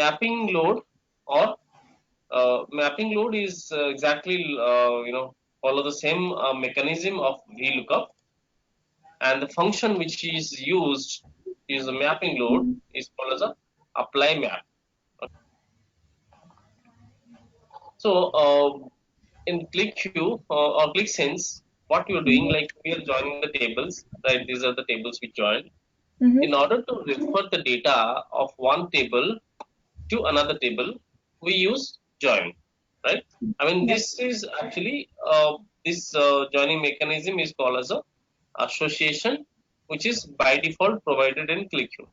mapping load or mapping load is exactly follow the same mechanism of VLOOKUP, and the function which is used is the mapping load is called as a ApplyMap. So in QlikView or QlikSense, what you're doing, like we are joining the tables, right? These are the tables we joined. In order to refer the data of one table to another table, we use join, right? I mean, this is actually this joining mechanism is called as a association, which is by default provided in QlikView.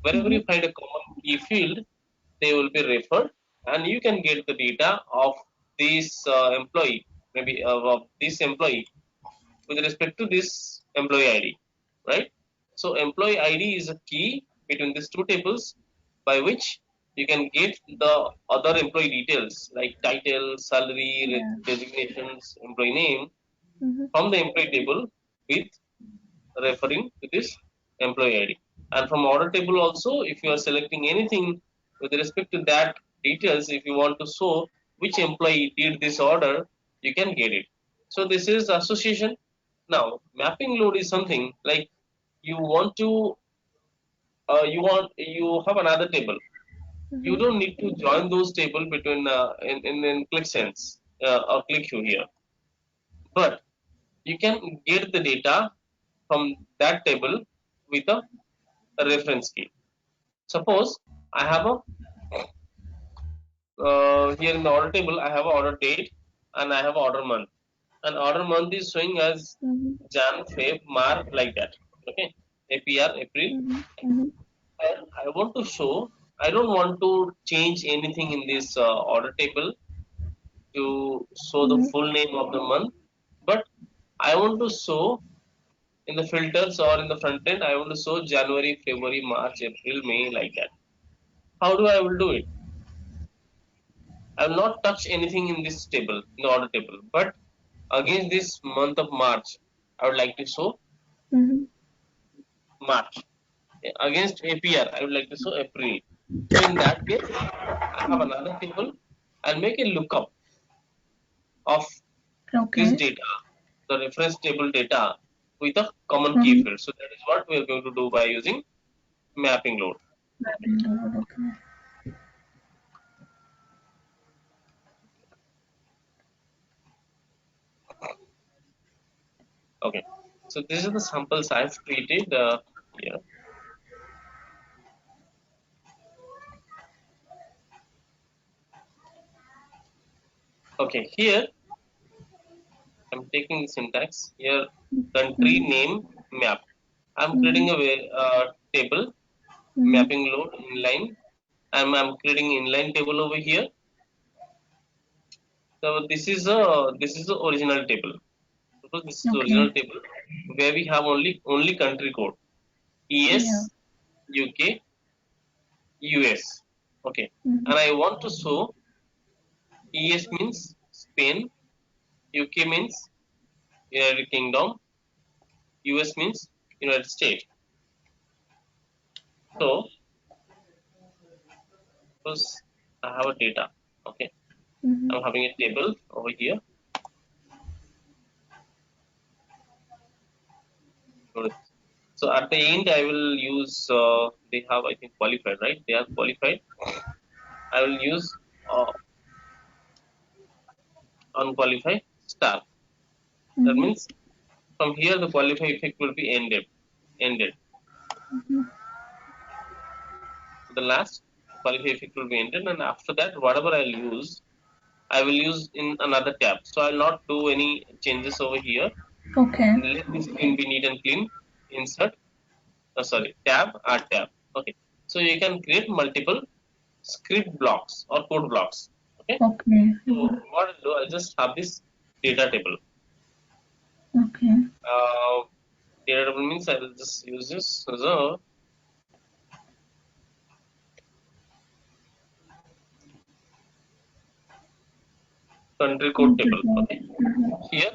Wherever you find a common key field, they will be referred, and you can get the data of this employee, maybe of this employee with respect to this employee ID, right? So employee ID is a key between these two tables by which you can get the other employee details like title, salary, designations, employee name from the employee table with referring to this employee ID. And from order table also, if you are selecting anything with respect to that details, if you want to show which employee did this order, you can get it. So this is association. Now, mapping load is something like you want to, you have another table. You don't need to join those table between in QlikSense or QlikView here, but you can get the data from that table with a reference key. Suppose I have a here in the order table I have a order date and I have order month, and order month is showing as Jan, Feb, March, like that. Okay, APR, April, and I want to show. I don't want to change anything in this order table to show the full name of the month, but I want to show in the filters or in the front end. I want to show January, February, March, April, May, like that. How do I will do it? I will not touch anything in this table, in the order table, but against this month of March, I would like to show March. Against APR, I would like to show April. So in that case, I have another table. I'll make a lookup of this data, the reference table data, with a common key field. So that is what we are going to do by using mapping load. Okay, so these are the samples I've created here. Okay, here I'm taking the syntax here, country name map. I'm creating a table, mapping load inline. I'm creating inline table over here. So this is the original table. Suppose this is the original table where we have only country code, ES, UK, US. Okay, and I want to show ES means Spain, UK means United Kingdom, US means United States. So suppose I have a data. Okay, I'm having a table over here. So at the end, I will use. They have, I think, qualified, right? They are qualified. I will use unqualified star. That means from here the qualify effect will be ended. So the last qualify effect will be ended, and after that, whatever I'll use, I will use in another tab. So I'll not do any changes over here. Okay. Let this screen be neat and clean. Insert. Tab, add tab. Okay. So you can create multiple script blocks or code blocks. Okay. Okay. So what I'll do, I'll just have this data table. Okay. Data table means I will just use this as a country code table. Okay. Here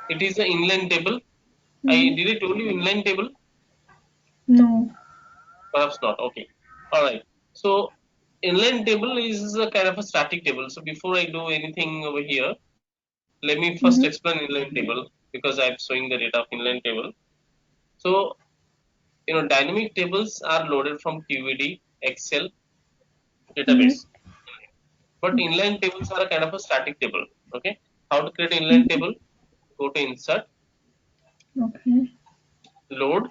it is the inline table. Did I told you inline table? No. Perhaps not. Okay. All right. So inline table is a kind of a static table. So before I do anything over here, let me first Mm-hmm. explain inline table because I'm showing the data of inline table. So dynamic tables are loaded from QVD, Excel, Mm-hmm. database. But inline tables are a kind of a static table. Okay, how to create inline Mm-hmm. table? Go to insert, Okay. load,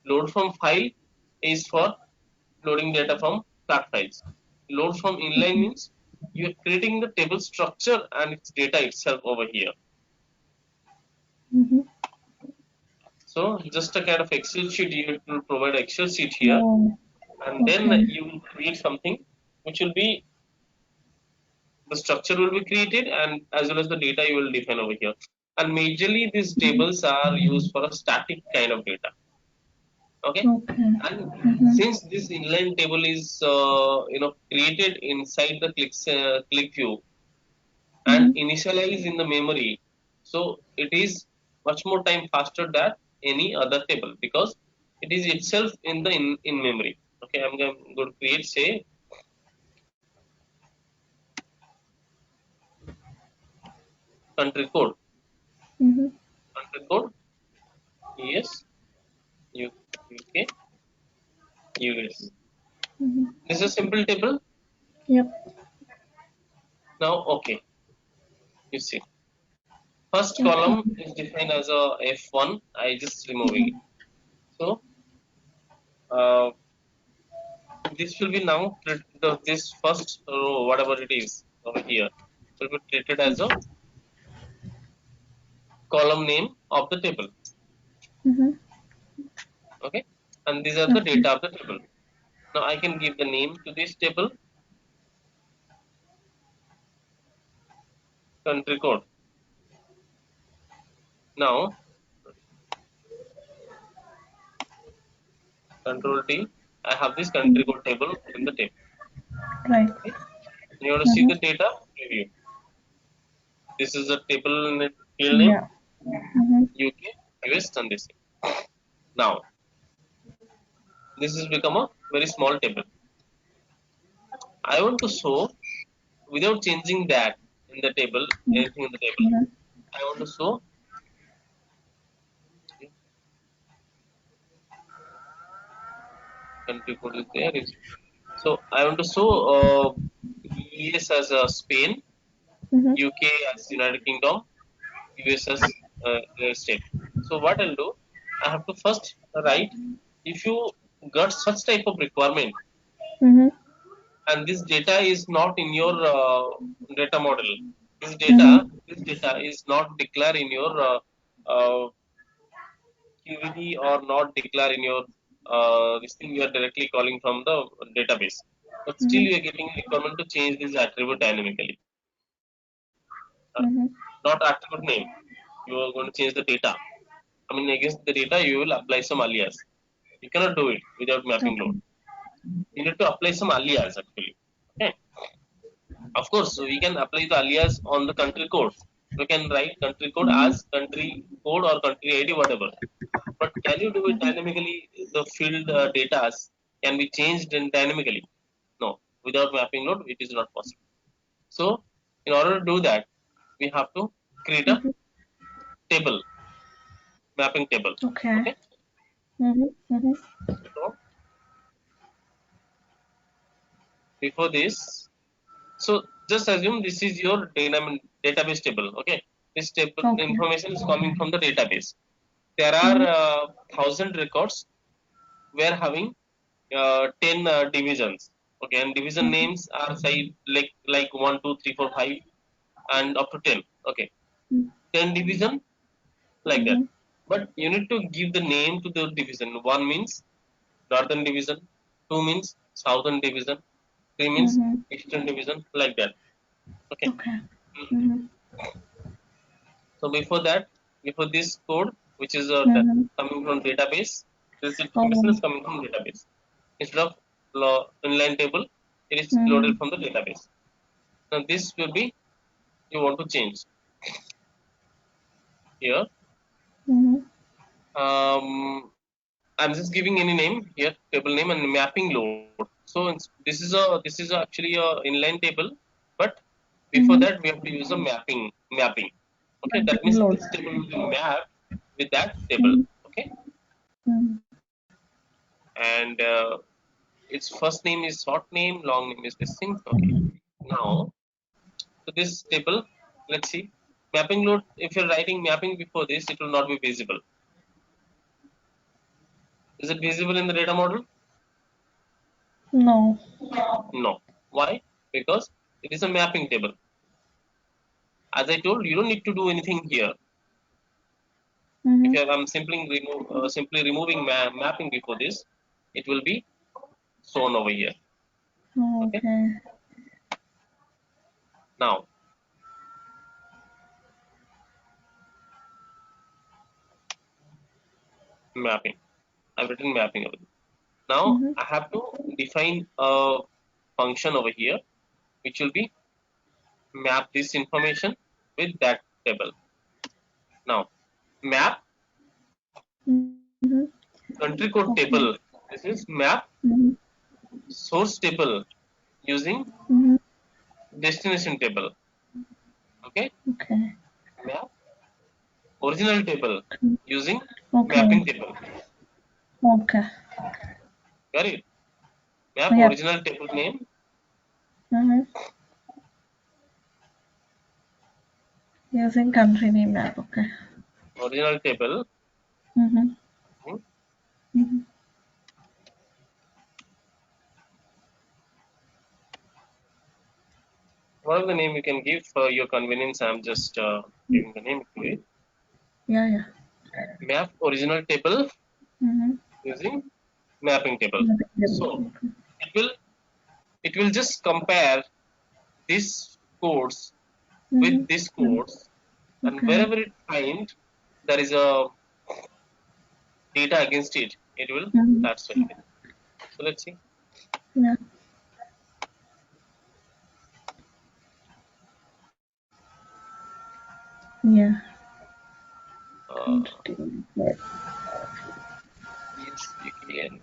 load from file is for loading data from flat files. Load from inline Okay. means you are creating the table structure and its data itself over here. Mm-hmm. So just a kind of Excel sheet, you will provide Excel sheet here, Oh, and then okay. you will create something which will be the structure will be created and as well as the data you will define over here. And majorly these tables are used for a static kind of data. Okay, Okay. and Mm-hmm. since this inline table is created inside the click view and Mm-hmm. initialized in the memory, so it is much more time faster than any other table because it is itself in the in memory. Okay, I'm going to create say country code, Mm-hmm. country code yes, UK, US. Mm-hmm. This is a simple table. Yep. Now okay, you see first Okay. column is defined as a F1. I just removing it. Mm-hmm. So uh, this will be now this first row, whatever it is over here, will be treated as a column name of the table. Mm-hmm. Okay, and these are the Okay. data of the table. Now I can give the name to this table, country code. Now control T. I have this country Mm-hmm. code table in the table. Right. Okay, you want to see Mm-hmm. the data preview. This is a table field name Yeah. Mm-hmm. UK, US, and this. Now this has become a very small table. I want to show without changing that in the table, anything in the table. Mm-hmm. I want to show country code is there. So I want to show US as Spain, Mm-hmm. UK as United Kingdom, US as United States. So what I'll do, I have to first write if you got such type of requirement Mm-hmm. and this data is not in your data model. This data is not declared in your QVD or not declare in your this thing you are directly calling from the database. But still Mm-hmm. you are getting a requirement to change this attribute dynamically. Mm-hmm. Not attribute name. You are going to change the data. I mean against the data you will apply some alias. You cannot do it without mapping Okay. load. You need to apply some alias actually. Okay. Of course, we can apply the alias on the country code. We can write country code Mm-hmm. as country code or country ID, whatever. But can you do it dynamically? The field data can be changed dynamically. No, without mapping node, it is not possible. So, in order to do that, we have to create a Mm-hmm. table, mapping table. Okay. Okay. Mm-hmm. Mm-hmm. So before this, so just assume this is your database table. Okay. This table Okay. information is coming from the database. There are Mm-hmm. 1,000 records. We are having 10 divisions. Okay, and division Mm-hmm. names are say like 1, 2, 3, 4, 5, and up to 10. Okay, 10 division like that. Mm-hmm. But you need to give the name to the division. One means northern division, two means southern division, three means Mm-hmm. eastern division, like that. Okay. Okay. Mhm. Mm-hmm. So before that, before this code, which is Mm-hmm. coming from database, this information Oh. is coming from database. Instead of inline table, it is Mm-hmm. loaded from the database. Now this will be you want to change here. Mm-hmm. I'm just giving any name here, table name and mapping load. So this is actually a inline table, but before that we have to use a mapping. Okay, that means Load. this table will be mapped with that table. Mm-hmm. Okay, Mm-hmm. and its first name is short name, long name is this thing. Okay, now so this table, let's see, mapping load. If you're writing mapping before this, it will not be visible. Is it visible in the data model? No. No. Why? Because it is a mapping table. As I told, you don't need to do anything here. If Mm-hmm. I'm simply removing mapping before this, it will be shown over here. Okay. Okay. Now mapping. I've written mapping over there. Now Mm-hmm. I have to define a function over here, which will be map this information with that table. Now map Mm-hmm. country code Okay. table. This is map Mm-hmm. source table using Mm-hmm. destination table. Okay. Okay. Map original table using Okay. mapping table. Okay. Got it? Map Yep. original table name Mm-hmm. Using country name map. Okay. original table. Mm-hmm. Hmm. Mm-hmm. Whatever the name you can give for your convenience, I'm just giving the name to it. Yeah. Yeah. Map original table Mm-hmm. using mapping table. So Okay. it will it will just compare this codes with Mm-hmm. this codes, and Okay. wherever it finds there is a data against it, it will Mm-hmm. start showing it. So let's see. Yeah. Yeah. Uh, Country. yes, you can.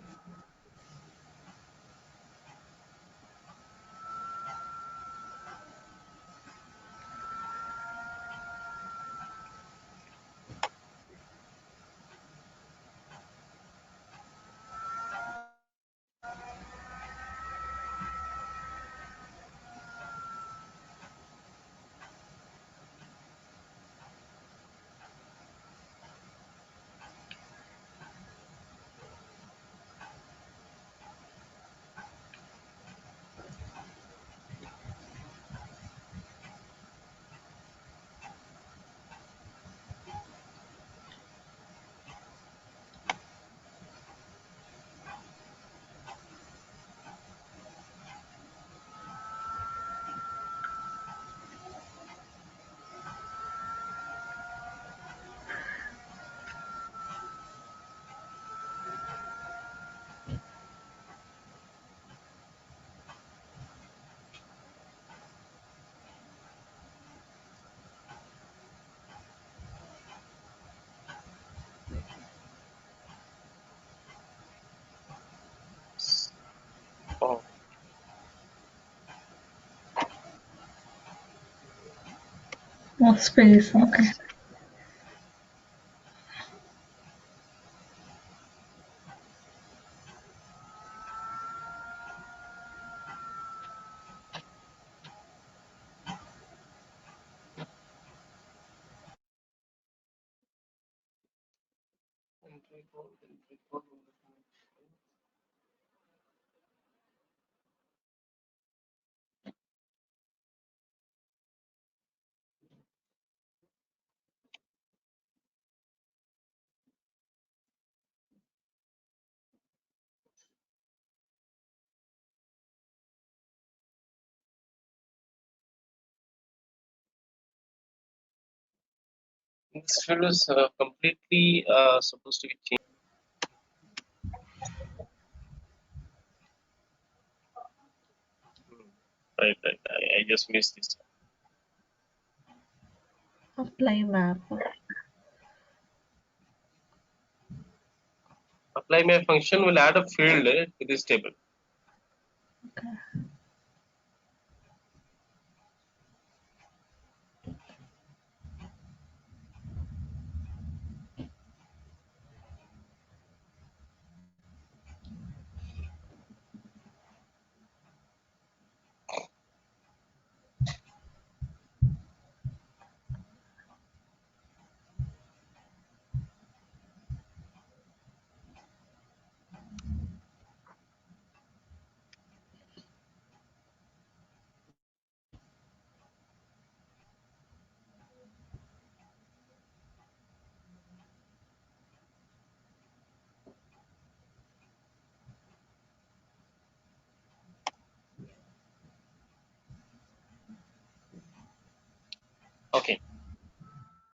Oh, More space. Okay. entry code. This field is completely supposed to be changed. Hmm. Right, right. I just missed this. Apply map. Apply my function will add a field to this table. Okay. Okay.